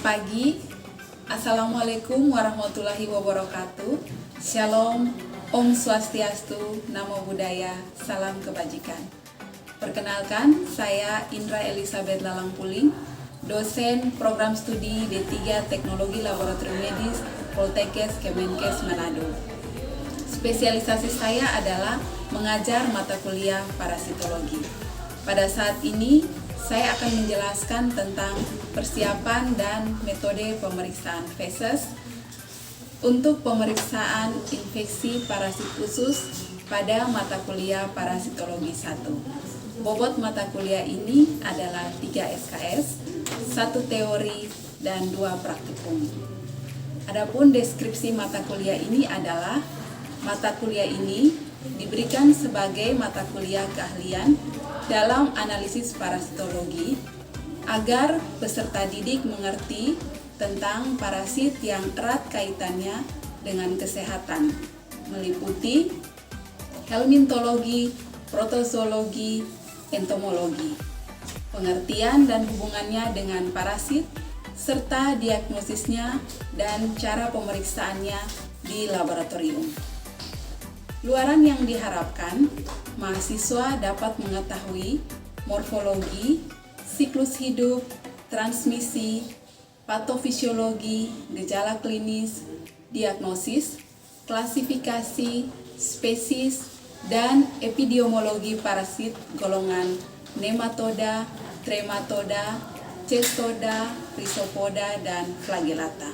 pagi. Assalamualaikum warahmatullahi wabarakatuh. Shalom, Om Swastiastu, Namo Buddhaya, salam kebajikan. Perkenalkan, saya Indra Elizabeth Lalangpuling, dosen program studi D3 Teknologi Laboratorium Medis Poltekkes Kemenkes Manado. Spesialisasi saya adalah mengajar mata kuliah parasitologi. Pada saat ini, saya akan menjelaskan tentang persiapan dan metode pemeriksaan feses untuk pemeriksaan infeksi parasit usus pada mata kuliah parasitologi 1. Bobot mata kuliah ini adalah 3 SKS, 1 teori, dan 2 praktikum. Adapun deskripsi mata kuliah ini adalah mata kuliah ini diberikan sebagai mata kuliah keahlian dalam analisis parasitologi agar peserta didik mengerti tentang parasit yang erat kaitannya dengan kesehatan, meliputi helmintologi, protozoologi, entomologi, pengertian dan hubungannya dengan parasit, serta diagnosisnya dan cara pemeriksaannya di laboratorium. Luaran yang diharapkan, mahasiswa dapat mengetahui morfologi, siklus hidup, transmisi, patofisiologi, gejala klinis, diagnosis, klasifikasi, spesies, dan epidemiologi parasit golongan nematoda, trematoda, cestoda, rhizopoda, dan flagellata.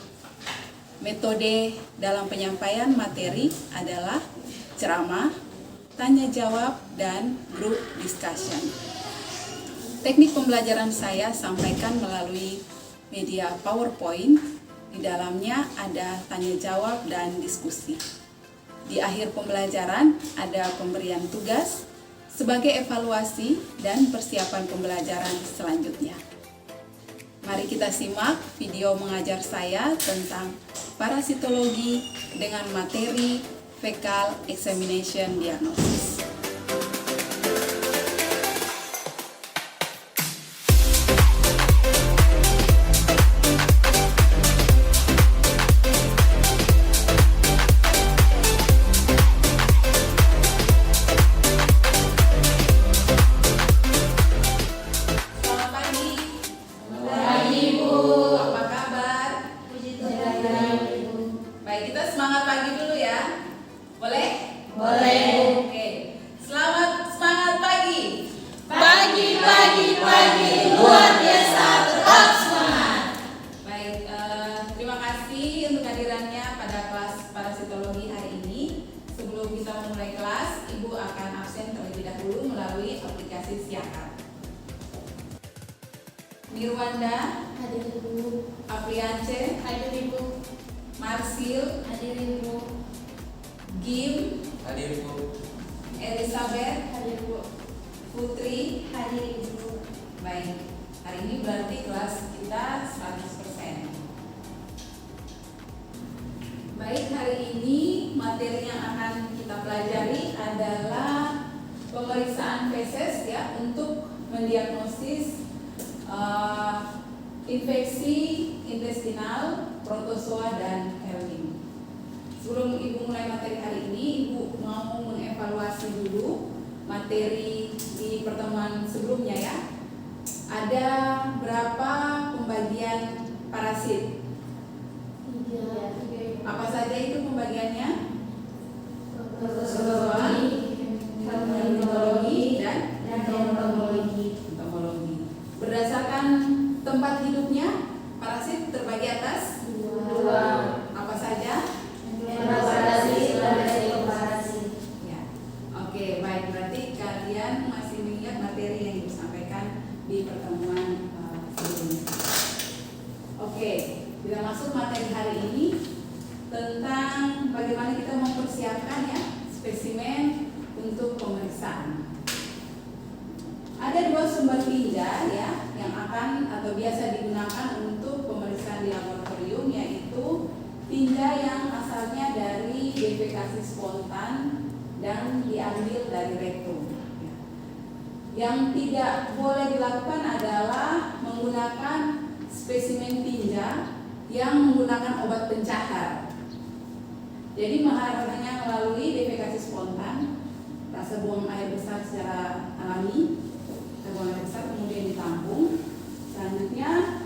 Metode dalam penyampaian materi adalah ceramah, tanya jawab, dan group discussion. Teknik pembelajaran saya sampaikan melalui media PowerPoint. Di dalamnya ada tanya jawab dan diskusi. Di akhir pembelajaran ada pemberian tugas sebagai evaluasi dan persiapan pembelajaran selanjutnya. Mari kita simak video mengajar saya tentang parasitologi dengan materi fecal examination diagnosis. Nirwanda, hadir Ibu. Apriance, hadir Ibu. Marsil, hadir Ibu. Gim, hadir Ibu. Elizabeth, hadir Ibu. Putri, hadir Ibu. Baik, hari ini berarti kelas kita 100%. Baik, hari ini materi yang akan kita pelajari adalah pemeriksaan feses ya untuk mendiagnosis infeksi intestinal, protozoa, dan helmin. Sebelum Ibu mulai materi hari ini, Ibu mau mengevaluasi dulu materi di pertemuan sebelumnya ya. Ada berapa pembagian parasit? 3. Apa saja itu pembagiannya? Protozoa, helmintologi, dan entomologi. Berdasarkan tempat hidupnya, parasit terbagi atas 2. Apa saja? Parasit dan parasit. Ya. Oke, baik. Berarti kalian masih mengingat materi yang disampaikan di pertemuan sebelumnya. Oke, kita masuk materi hari ini tentang bagaimana kita mempersiapkan ya spesimen untuk pemeriksaan. Ada 2 sumber tinja ya yang akan atau biasa digunakan untuk pemeriksaan di laboratorium, yaitu tinja yang asalnya dari defekasi spontan dan diambil dari rektum. Yang tidak boleh dilakukan adalah menggunakan spesimen tinja yang menggunakan obat pencahar. Jadi hanya melalui defekasi spontan, rasa buang air besar secara alami, buang air besar kemudian ditampung. Selanjutnya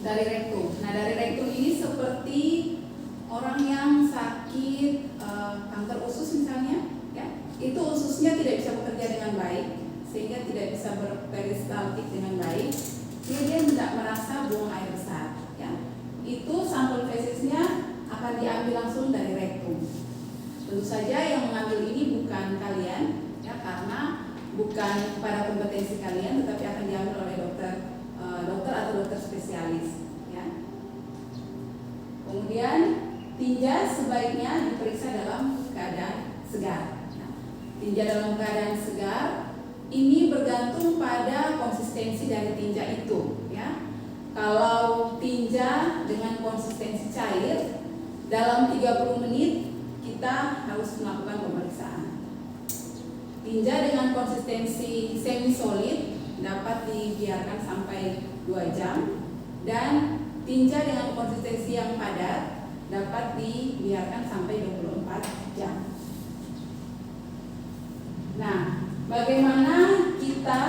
dari rektum. Nah, dari rektum ini seperti orang yang sakit kanker usus misalnya, ya, itu ususnya tidak bisa bekerja dengan baik, sehingga tidak bisa berperistaltik dengan baik. Dia tidak merasa buang air besar, ya. Itu sampel fesesnya akan diambil langsung dari rektum. Tentu saja yang mengambil ini bukan kalian, ya, karena bukan pada kompetensi kalian, tetapi akan diambil oleh dokter atau dokter spesialis, ya. Kemudian tinja sebaiknya diperiksa dalam keadaan segar. Nah, tinja dalam keadaan segar ini bergantung pada konsistensi dari tinja itu, ya. Kalau tinja dengan konsistensi cair, dalam 30 menit kita harus melakukan pemeriksaan. Tinja dengan konsistensi semi solid dapat dibiarkan sampai 2 jam, dan tinja dengan konsistensi yang padat dapat dibiarkan sampai 24 jam. Nah, bagaimana kita,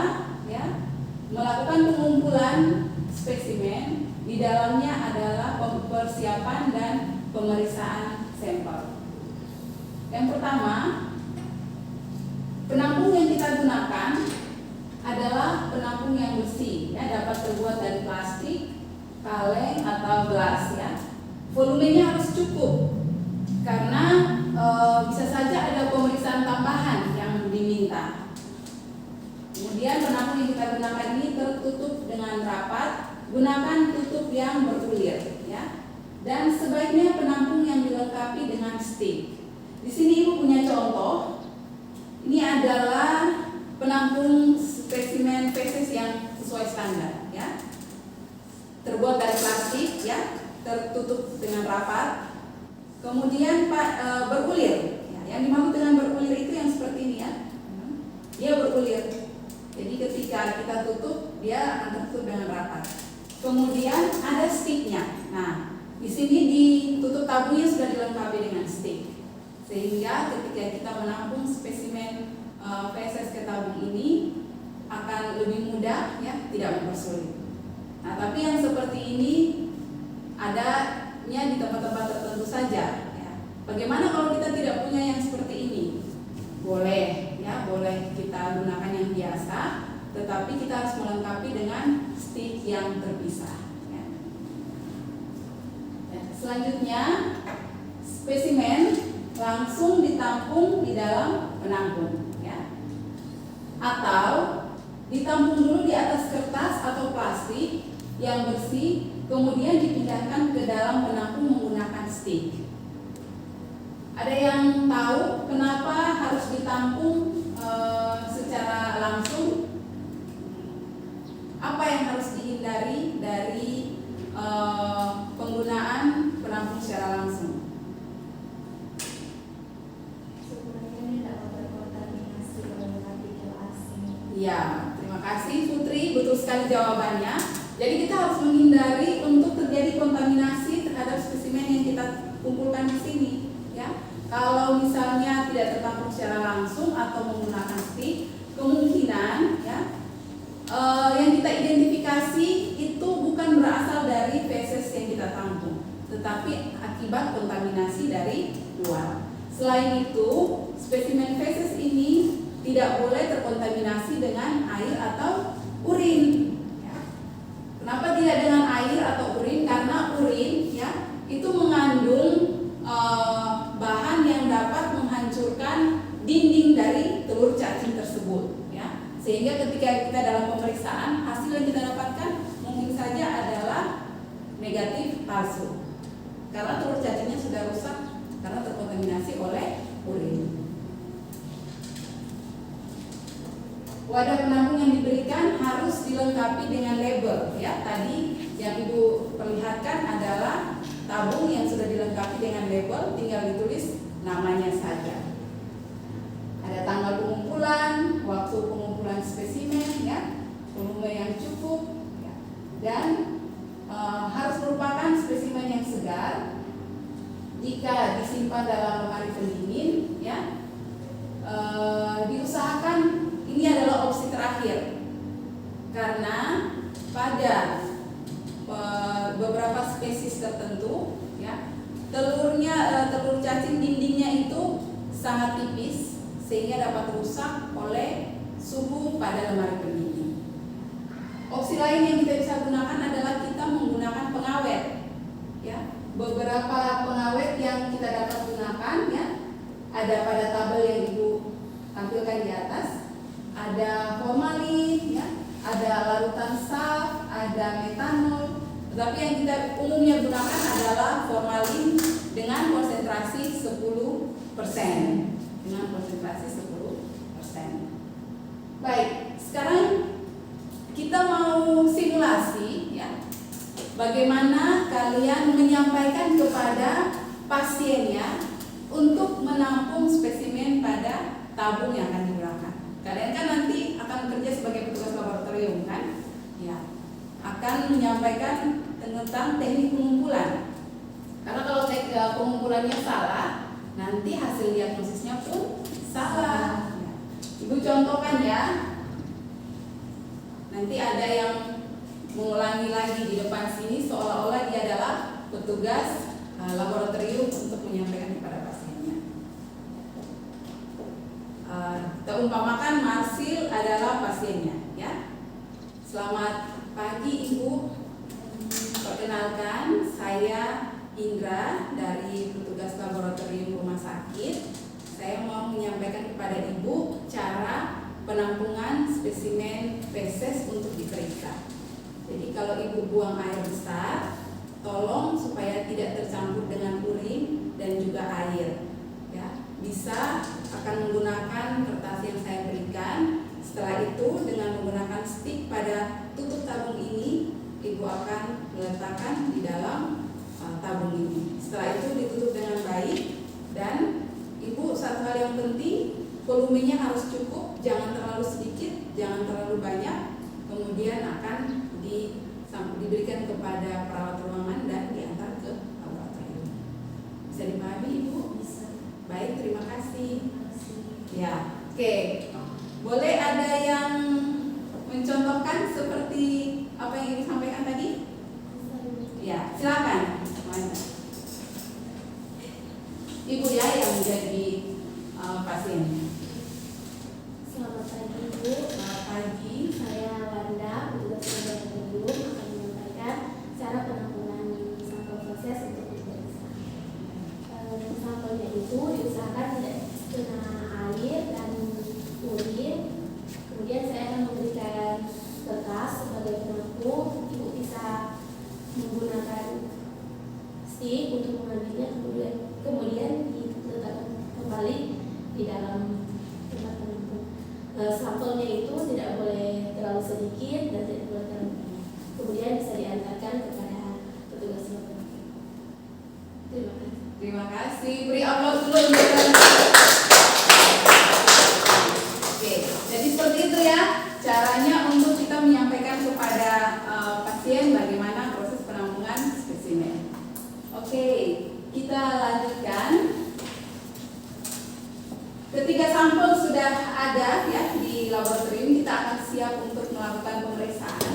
ya, melakukan pengumpulan spesimen? Di dalamnya adalah persiapan dan pemeriksaan sampel. Yang pertama, penampung yang kita gunakan adalah penampung yang bersih, ya, dapat terbuat dari plastik, kaleng atau gelas, ya. Volumenya harus cukup karena bisa saja ada pemeriksaan tambahan yang diminta. Kemudian penampung yang kita gunakan ini tertutup dengan rapat. Gunakan tutup yang berkulir, ya. Dan sebaiknya penampung yang dilengkapi dengan stick. Di sini Ibu punya contoh. Ini adalah penampung spesimen feses yang sesuai standar, ya. Terbuat dari plastik, ya, tertutup dengan rapat. Kemudian berkulir. Ya, yang dimaksud dengan berkulir itu yang seperti ini, ya. Dia berkulir. Jadi ketika kita tutup, dia akan tertutup dengan rapat. Kemudian ada sticknya. Nah, di sini ditutup tabungnya sudah dilengkapi dengan stick, sehingga ketika kita menampung spesimen feses ke tabung ini akan lebih mudah, ya, tidak mempersulit. Nah, tapi yang seperti ini adanya di tempat-tempat tertentu saja, ya. Bagaimana kalau kita tidak punya yang seperti ini? Boleh, ya, boleh kita gunakan yang biasa, tetapi kita harus melengkapi dengan stick yang terpisah, ya. Selanjutnya, spesimen langsung ditampung di dalam penampung, ya, atau ditampung dulu di atas kertas atau plastik yang bersih, kemudian dipindahkan ke dalam penampung menggunakan stick. Ada yang tahu kenapa harus ditampung secara langsung? Apa yang harus dihindari dari penggunaan penampung secara langsung? Sebenarnya tidak berkontaminasi dengan partikel asing. Ya, terima kasih Putri, betul sekali jawabannya. Jadi kita harus menghindari untuk terjadi kontaminasi terhadap spesimen yang kita kumpulkan di sini, ya. Kalau misalnya tidak tertampung secara langsung atau menggunakan stick, kemungkinan, ya, yang kita identifikasi itu bukan berasal dari feses yang kita tampung, tetapi akibat kontaminasi dari luar. Selain itu, spesimen feses ini tidak boleh terkontaminasi dengan air atau urin. Ya. Kenapa tidak dengan air atau urin? Karena urin, ya, itu mengandung bahan yang dapat menghancurkan dinding dari telur cacing tersebut, ya. Sehingga ketika kita dalam pemeriksaan, hasil yang kita dapatkan mungkin saja adalah negatif palsu, karena telur cacingnya sudah rusak karena terkontaminasi oleh urin. Wadah penampung yang diberikan harus dilengkapi dengan label, ya. Tadi yang Ibu perlihatkan adalah tabung yang sudah dilengkapi dengan label, tinggal ditulis namanya saja. Ada tanggal pengumpulan, waktu pengumpulan spesimen, ya, volume yang cukup, ya, dan simpan dalam lemari pendingin, ya. Diusahakan ini adalah opsi terakhir, karena pada beberapa spesies tertentu, ya, telur cacing dindingnya itu sangat tipis sehingga dapat rusak oleh suhu pada lemari pendingin. Opsi lain yang kita bisa gunakan adalah kita menggunakan pengawet, ya. Beberapa pengawet yang kita dapat gunakan, ya, ada pada tabel yang Ibu tampilkan di atas, ada formalin, ya, ada larutan saf, ada metanol. Tetapi yang kita umumnya gunakan adalah formalin dengan konsentrasi 10%. Dengan konsentrasi 10%. Baik, sekarang kita mau simulasi, ya. Bagaimana kalian menyampaikan kepada pasiennya untuk menampung spesimen pada tabung yang akan digunakan. Kalian kan nanti akan bekerja sebagai petugas laboratorium, kan? Ya, akan menyampaikan tentang teknik pengumpulan. Karena kalau teknik pengumpulannya salah, nanti hasil diagnosisnya pun salah. Ya. Ibu contohkan, ya. Nanti ada yang mengulangi lagi di depan sini seolah-olah dia adalah petugas laboratorium untuk menyampaikan kepada pasiennya. Kita umpamakan Marsil adalah pasiennya, ya. Selamat pagi Ibu. Perkenalkan, saya Indra dari petugas laboratorium rumah sakit. Saya mau menyampaikan kepada Ibu cara penampungan spesimen feses untuk diperiksa. Jadi kalau Ibu buang air besar, tolong supaya tidak tercampur dengan urin dan juga air, ya. Bisa akan menggunakan kertas yang saya berikan. Setelah itu dengan menggunakan stik pada tutup tabung ini, Ibu akan meletakkan di dalam tabung ini. Setelah itu ditutup dengan baik, dan Ibu, satu hal yang penting, volumenya harus cukup, jangan terlalu sedikit, jangan terlalu banyak. Kemudian akan diberikan kepada perawat ruangan dan diantar ke laboratorium. Bisa dipahami Ibu? Bisa. Baik, terima kasih. Terima kasih. Ya, oke. Boleh ada yang mencontohkan seperti apa yang Ibu sampaikan tadi? Ya, silakan. Mana? Ibu ya yang menjadi pasiennya. Selamat pagi Ibu. Selamat pagi. Saya Wanda, petugas laboratorium, akan menyampaikan cara penampungan sampel proses untuk diperiksa. Sampelnya itu diusahakan tidak kena air dan urin. Kemudian saya akan memberikan kertas sebagai penampung. Ibu bisa menggunakan stik untuk mengambilnya, kemudian diletakkan kembali di dalam tempat penampung. Sampelnya itu tidak boleh terlalu sedikit dan tidak boleh terlalu banyak. Kemudian bisa diantarkan kepada petugas laboratorium. Terima kasih. Terima kasih. Beri aplaus dulu untuk Oke, jadi seperti itu ya caranya untuk kita menyampaikan kepada pasien bagaimana proses penampungan spesimen. Oke, kita lanjutkan. Ketika sampel sudah ada ya di laboratorium, kita akan siap untuk melakukan pemeriksaan.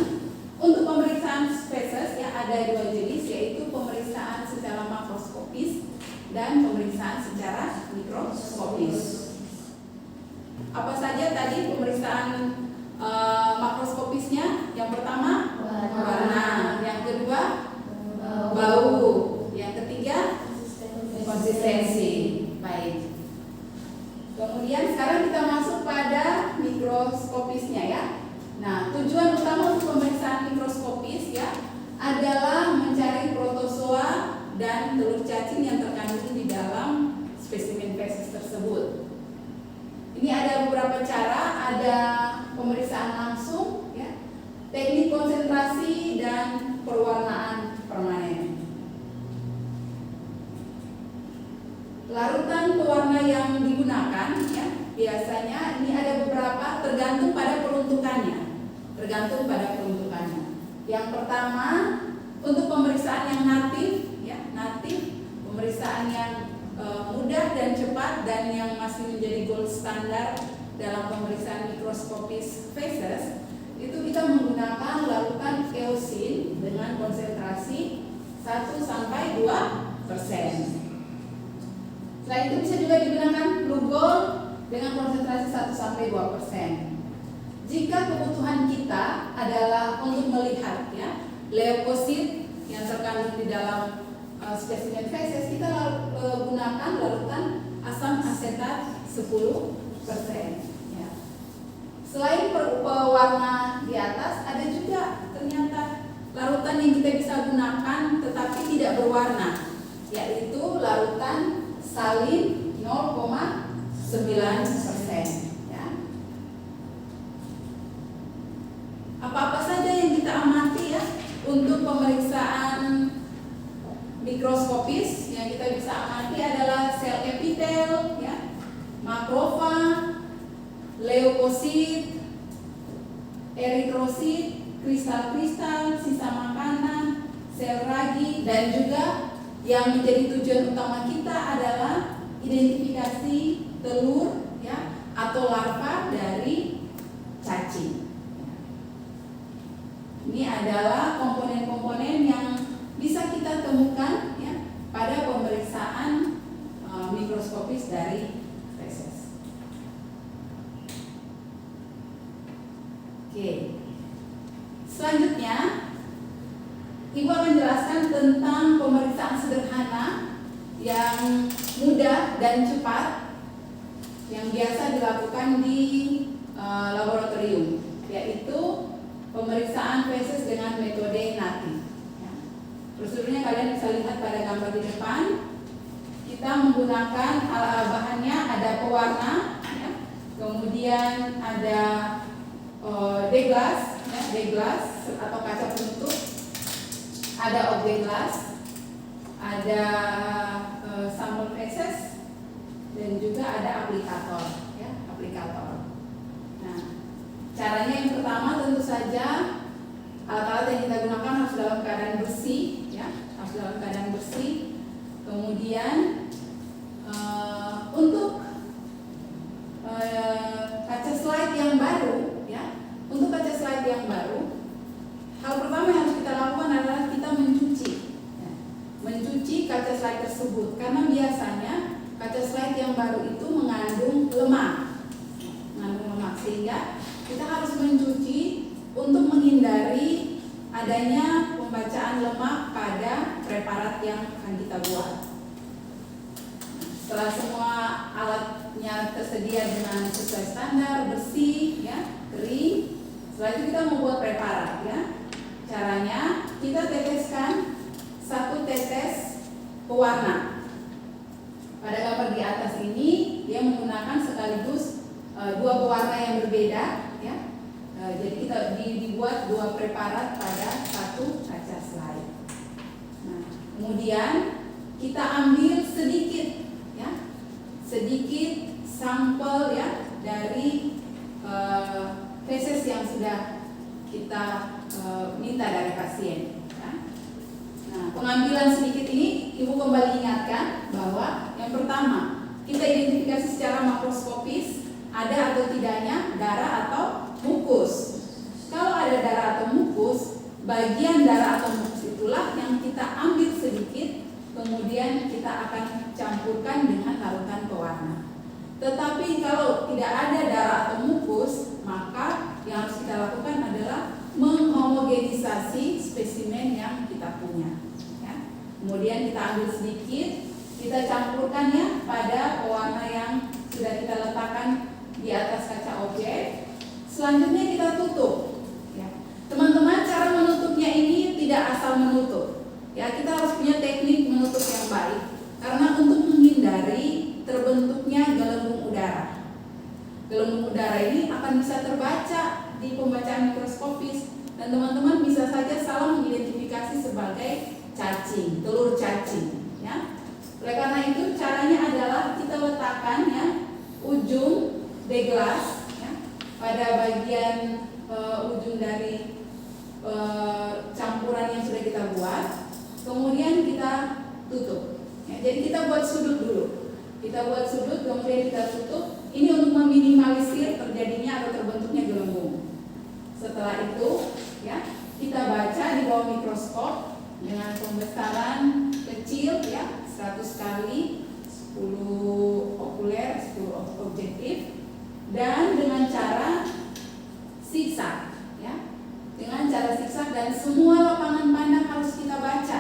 Untuk pemeriksaan spesies ya ada dua jenis, yaitu pemeriksaan secara makroskopis dan pemeriksaan secara mikroskopis. Apa saja tadi pemeriksaan makroskopisnya? Yang pertama warna, yang kedua bau, yang ketiga konsistensi. Baik. Kemudian sekarang kita masuk pada mikroskopisnya ya. Nah, tujuan utama untuk pemeriksaan mikroskopis ya adalah mencari protozoa dan telur cacing yang terkandung di dalam spesimen feses tersebut. Ini ada beberapa cara, ada pemeriksaan langsung ya, teknik konsentrasi dan perwarnaan permanen. Larutan pewarna yang digunakan ya, biasanya ini ada beberapa tergantung pada peruntukannya. Yang pertama untuk pemeriksaan yang natif ya, pemeriksaan yang mudah dan cepat dan yang masih menjadi gold standar dalam pemeriksaan mikroskopis feses itu kita menggunakan larutan eosin dengan konsentrasi 1-2%. Selain itu bisa juga digunakan blue gold dengan konsentrasi 1-2%. Jika kebutuhan kita adalah untuk melihat ya leukosit yang terkandung di dalam spesimen feses, kita gunakan larutan asam asetat 10%. Ya. Selain pewarna di atas, ada juga ternyata larutan yang kita bisa gunakan tetapi tidak berwarna, yaitu larutan salin 0,9%. Apa-apa saja yang kita amati ya untuk pemeriksaan mikroskopis yang kita bisa amati adalah sel epitel, ya, makrofag, leukosit, eritrosit, kristal-kristal, sisa makanan, sel ragi, dan juga yang menjadi tujuan utama kita adalah identifikasi telur ya atau larva dari cacing. Ini adalah komponen-komponen yang bisa kita temukan ya pada pemeriksaan mikroskopis dari feses. Oke. Selanjutnya, Ibu akan jelaskan tentang pemeriksaan sederhana yang mudah dan cepat yang biasa dilakukan di laboratorium, yaitu pemeriksaan feses dengan metode natif. Ya. Prosedurnya kalian bisa lihat pada gambar di depan. Kita menggunakan bahannya ada pewarna, ya. Kemudian ada deglas, ya, deglas atau kaca penutup, ada objek gelas, ada sampel feses, dan juga ada aplikator, ya, aplikator. Nah, caranya yang pertama tentu saja alat-alat yang kita gunakan harus dalam keadaan bersih, ya, harus dalam keadaan bersih. Kemudian untuk kaca slide yang baru, ya, untuk kaca slide yang baru, hal pertama yang harus kita lakukan adalah kita mencuci, ya, mencuci kaca slide tersebut karena biasanya kaca slide yang baru itu mengandung lemak, sehingga kita harus mencuci untuk menghindari adanya pembacaan lemak pada preparat yang akan kita buat. Setelah semua alatnya tersedia dengan sesuai standar, bersih, ya, kering, setelah itu kita membuat preparat, ya. Caranya kita teteskan 1 tetes pewarna. Pada gambar di atas ini dia menggunakan sekaligus 2 pewarna yang berbeda, ya. Jadi kita dibuat 2 preparat pada 1 kaca slide. Nah, kemudian kita ambil sedikit, ya, sedikit sampel, ya, dari feses yang sudah kita minta dari pasien. Ya. Nah, pengambilan sedikit ini Ibu kembali ingatkan bahwa yang pertama kita identifikasi secara makroskopis ada atau tidaknya darah atau mukus. Kalau ada darah atau mukus, bagian darah atau mukus itulah yang kita ambil sedikit, kemudian kita akan campurkan dengan larutan pewarna. Tetapi kalau tidak ada darah atau mukus, maka yang harus kita lakukan adalah menghomogenisasi spesimen yang kita punya. Ya. Kemudian kita ambil sedikit, kita campurkannya pada pewarna yang sudah kita letakkan di atas kaca objek. Selanjutnya kita tutup. Ya. Teman-teman, cara menutupnya ini tidak asal menutup. Ya, kita harus punya teknik menutup yang baik. Karena untuk menghindari terbentuknya gelembung udara. Gelembung udara ini akan bisa terbaca di pembacaan mikroskopis dan teman-teman bisa saja salah mengidentifikasi sebagai cacing, telur cacing. Ya. Oleh karena itu caranya adalah kita letakkan, ya, ujung deglas, ya, pada bagian ujung dari campuran yang sudah kita buat, kemudian kita tutup. Ya, jadi kita buat sudut dulu. Kita buat sudut, kemudian kita tutup. Ini untuk meminimalisir terjadinya atau terbentuknya gelembung. Setelah itu, ya, kita baca di bawah mikroskop dengan pembesaran kecil, ya, 100 kali 10 okuler, 10 objektif, dan dengan cara siksa, ya, dengan cara siksa, dan semua lapangan pandang harus kita baca,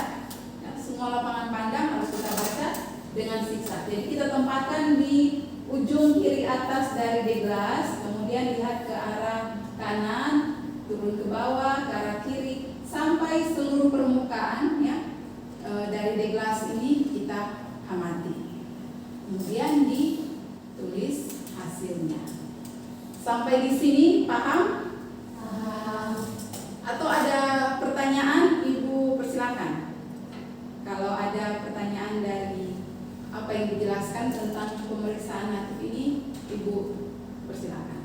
ya, semua lapangan pandang harus kita baca dengan siksa. Jadi kita tempatkan di ujung kiri atas dari deglas, kemudian lihat ke arah kanan, turun ke bawah, ke arah kiri, sampai seluruh permukaan, ya, dari deglas ini kita amati. Kemudian ditulis hasilnya. Sampai di sini paham? Paham. Atau ada pertanyaan, Ibu persilakan. Kalau ada pertanyaan dari apa yang dijelaskan tentang pemeriksaan natif ini, Ibu persilakan.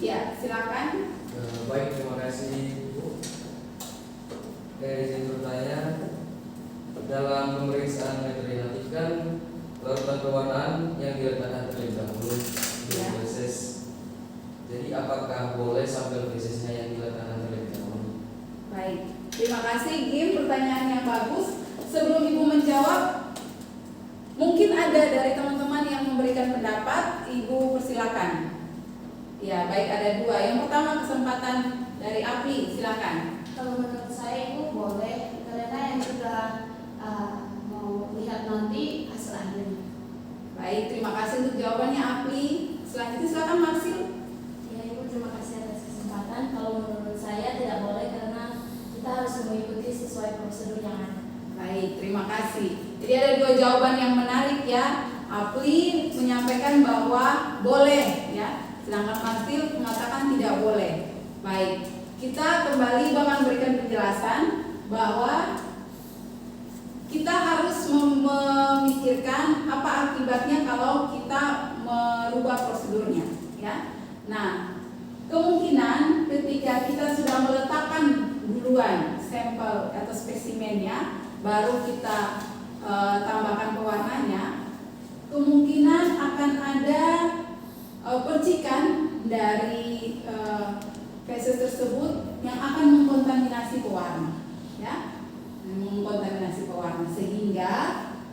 Ya, silakan. Baik, terima kasih Bu. Izin bertanya, dalam pemeriksaan metode natif kan larutan pewarnaan yang diletakkan terlebih dahulu Ya. proses. Jadi apakah boleh sampel prosesnya yang diletakkan terlebih dahulu? Baik, terima kasih Gim, pertanyaan yang bagus. Sebelum Ibu menjawab, mungkin ada dari teman-teman yang memberikan pendapat, Ibu persilakan. Ya, baik, ada dua. Yang pertama kesempatan dari Apli, silakan. Kalau menurut saya itu boleh, karena yang sudah mau lihat nanti hasil akhirnya. Baik, terima kasih untuk jawabannya Apli. Selanjutnya silakan Marsil. Ya, Ibu, terima kasih atas kesempatan. Kalau menurut saya tidak boleh karena kita harus mengikuti sesuai prosedur yang ada. Baik, terima kasih. Jadi ada dua jawaban yang menarik, ya. Apli menyampaikan bahwa boleh, ya. Sedangkan Marsil mengatakan tidak boleh. Baik, kita kembali akan berikan penjelasan bahwa kita harus memikirkan apa akibatnya kalau kita merubah prosedurnya, ya. Nah, kemungkinan ketika kita sudah meletakkan duluan sampel atau spesimennya, baru kita tambahkan pewarnanya, kemungkinan akan ada percikan dari feses tersebut yang akan mengkontaminasi pewarna, ya. Mengkontaminasi pewarna, sehingga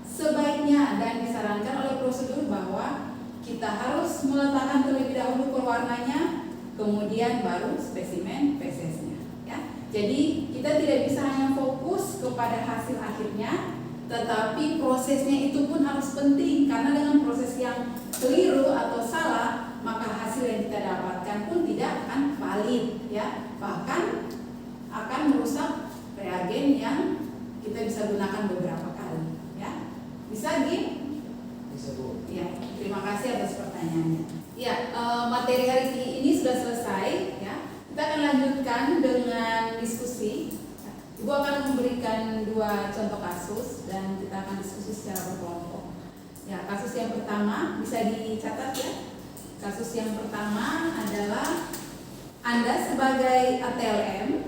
sebaiknya dan disarankan oleh prosedur bahwa kita harus meletakkan terlebih dahulu pewarnanya, kemudian baru spesimen fesesnya, ya. Jadi kita tidak bisa hanya fokus kepada hasil akhirnya, tetapi prosesnya itu pun harus penting, karena dengan proses yang keliru atau salah, maka hasil yang kita dapatkan pun tidak akan valid, ya. Bahkan akan merusak reagen yang kita bisa gunakan beberapa kali, ya. Bisa, Gim? Bisa Bu. Ya, terima kasih atas pertanyaannya. Ya, materi hari ini sudah selesai, ya. Kita akan lanjutkan dengan diskusi. Ibu akan memberikan dua contoh kasus dan kita akan diskusi secara berkelompok. Ya, kasus yang pertama bisa dicatat, ya. Kasus yang pertama adalah Anda sebagai ATLM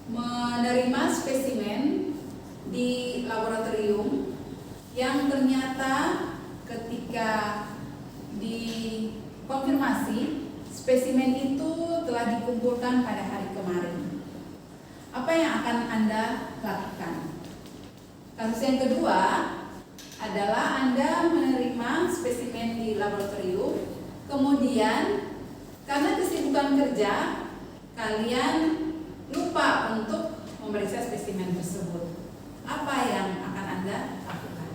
menerima spesimen di laboratorium yang ternyata ketika dikonfirmasi spesimen itu telah dikumpulkan pada hari kemarin. Apa yang akan Anda lakukan? Kasus yang kedua adalah Anda menerima spesimen di laboratorium, kemudian karena kesibukan kerja kalian lupa untuk memeriksa spesimen tersebut. Apa yang akan Anda lakukan?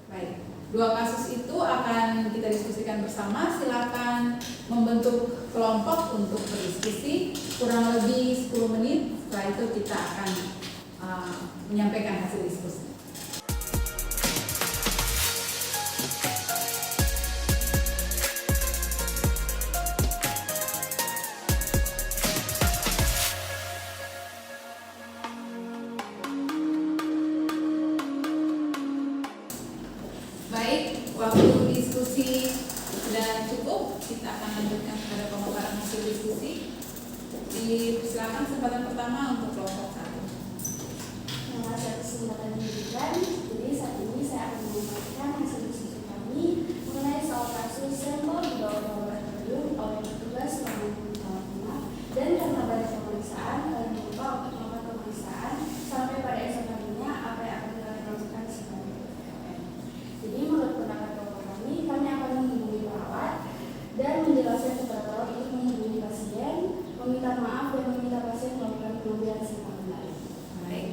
Baik, dua kasus itu akan kita diskusikan bersama. Silakan membentuk kelompok untuk berdiskusi kurang lebih 10 menit. Setelah itu kita akan menyampaikan hasil diskusi. Baik, waktu diskusi sudah cukup. Kita akan lanjutkan pada pemaparan hasil diskusi. Dipersilakan kesempatan pertama untuk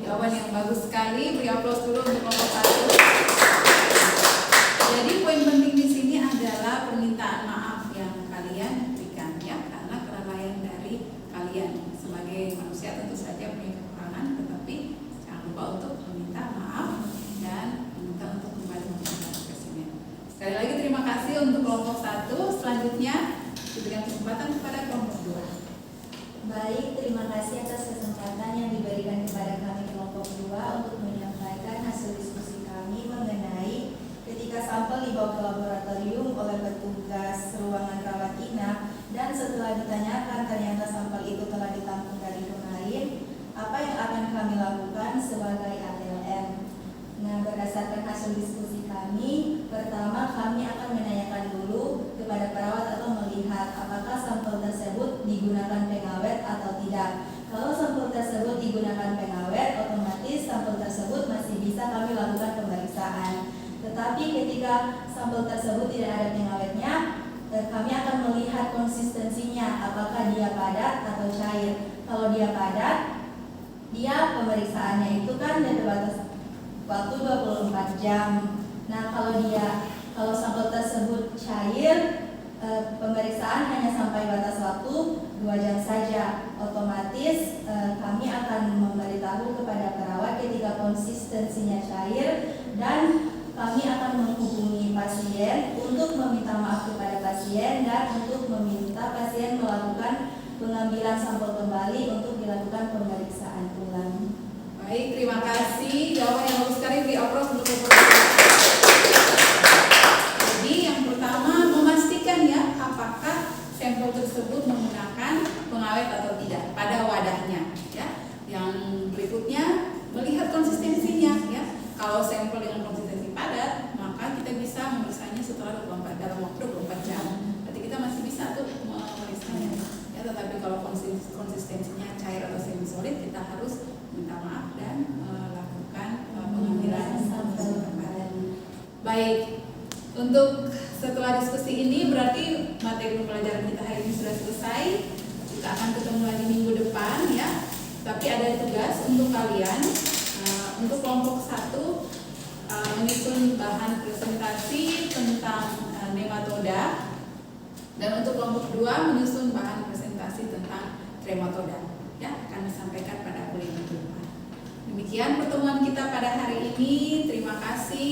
Jawaban yang bagus sekali. Beri aplaus dulu untuk kelompok 1. Jadi poin penting di sini adalah permintaan maaf yang kalian berikan ya, karena kelalaian dari kalian. Sebagai manusia tentu saja punya kekurangan, tetapi jangan lupa untuk meminta maaf dan meminta untuk kembali meminta spesimen. Sekali lagi terima kasih untuk kelompok 1. Selanjutnya diberikan kesempatan kepada kelompok 2. Baik, terima kasih atas kesempatan yang diberikan kepada kami kelompok 2 untuk menyampaikan hasil diskusi kami mengenai ketika sampel dibawa ke laboratorium oleh petugas ruangan rawat inap dan setelah ditanyakan ternyata sampel itu telah ditampung dari kemarin, apa yang akan kami lakukan sebagai ATLM? Nah, berdasarkan hasil diskusi kami, pertama kami akan menanyakan dulu kepada perawat atau melihat apakah sampel tersebut digunakan pengawet atau tidak. Kalau sampel tersebut digunakan pengawet, otomatis sampel tersebut masih bisa kami lakukan pemeriksaan. Tetapi ketika sampel tersebut tidak ada pengawetnya, kami akan melihat konsistensinya, apakah dia padat atau cair. Kalau dia padat, dia pemeriksaannya itu kan terbatas waktu 24 jam. Nah, kalau sampel tersebut cair, pemeriksaan hanya sampai batas waktu 2 jam saja. Otomatis kami akan memberitahu kepada perawat ketika konsistensinya cair dan kami akan menghubungi pasien untuk meminta maaf kepada pasien dan untuk meminta pasien melakukan pengambilan sampel kembali untuk dilakukan pemeriksaan ulang. Baik, terima kasih. Jawaban yang bagus sekali. Beri aplaus untuk kelompok 2. Jadi yang pertama memastikan ya apakah sampel tersebut menggunakan pengawet atau tidak pada wadahnya ya. Yang berikutnya melihat konsistensinya ya. Kalau sampel dengan konsistensi padat, maka kita bisa memeriksanya setelah dalam waktu 24 jam. Berarti kita masih bisa tuh memeriksanya. Ya, tetapi kalau konsistensinya cair atau semi solid, kita harus minta maaf dan melakukan pengambilan sampel kembali. Baik, untuk setelah diskusi ini berarti materi pembelajaran kita hari ini sudah selesai. Kita akan ketemu lagi minggu depan ya. Tapi ada tugas untuk kalian. Untuk kelompok 1 menyusun bahan presentasi tentang nematoda, dan untuk kelompok 2 menyusun bahan presentasi tentang trematoda ya, akan disampaikan pada kuliah minggu depan. Demikian pertemuan kita pada hari ini. Terima kasih.